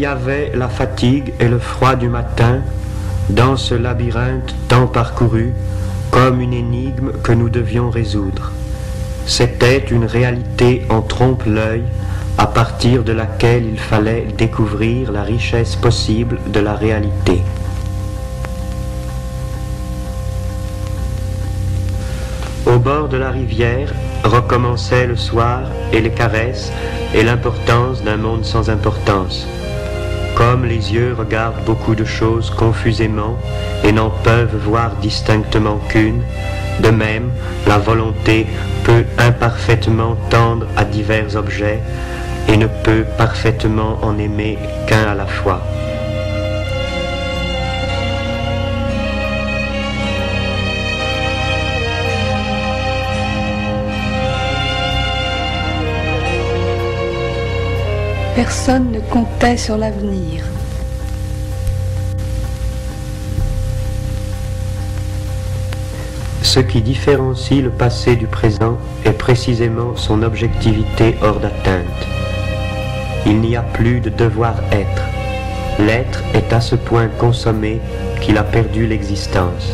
y avait la fatigue et le froid du matin dans ce labyrinthe tant parcouru comme une énigme que nous devions résoudre. C'était une réalité en trompe-l'œil à partir de laquelle il fallait découvrir la richesse possible de la réalité. Au bord de la rivière recommençaient le soir et les caresses et l'importance d'un monde sans importance. Comme les yeux regardent beaucoup de choses confusément et n'en peuvent voir distinctement qu'une, de même la volonté peut imparfaitement tendre à divers objets et ne peut parfaitement en aimer qu'un à la fois. Personne ne comptait sur l'avenir. Ce qui différencie le passé du présent est précisément son objectivité hors d'atteinte. Il n'y a plus de devoir-être. L'être est à ce point consommé qu'il a perdu l'existence.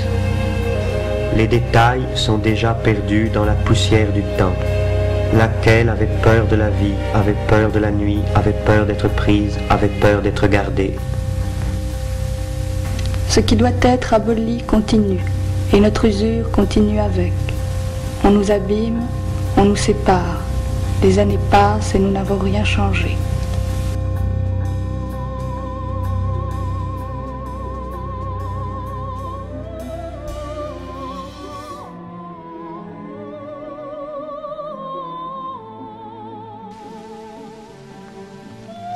Les détails sont déjà perdus dans la poussière du temps, laquelle avait peur de la vie, avait peur de la nuit, avait peur d'être prise, avait peur d'être gardée. Ce qui doit être aboli continue, et notre usure continue avec. On nous abîme, on nous sépare. Les années passent et nous n'avons rien changé.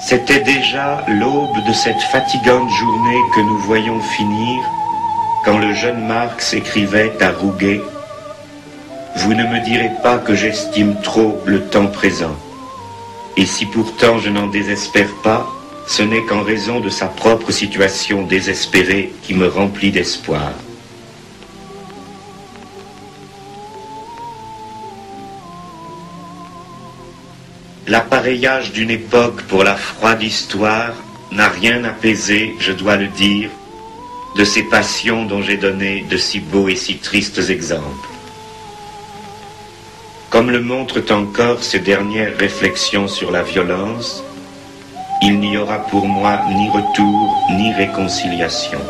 C'était déjà l'aube de cette fatigante journée que nous voyons finir quand le jeune Marx écrivait à Rouget « Vous ne me direz pas que j'estime trop le temps présent. Et si pourtant je n'en désespère pas, ce n'est qu'en raison de sa propre situation désespérée qui me remplit d'espoir. » L'appareillage d'une époque pour la froide histoire n'a rien apaisé, je dois le dire, de ces passions dont j'ai donné de si beaux et si tristes exemples. Comme le montrent encore ces dernières réflexions sur la violence, il n'y aura pour moi ni retour ni réconciliation.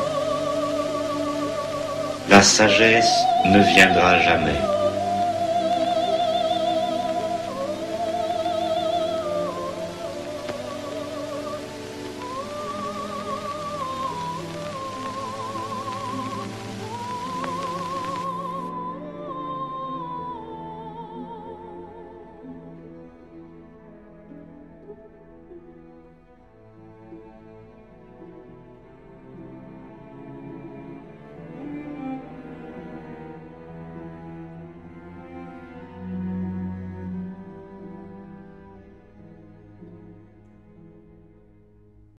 La sagesse ne viendra jamais.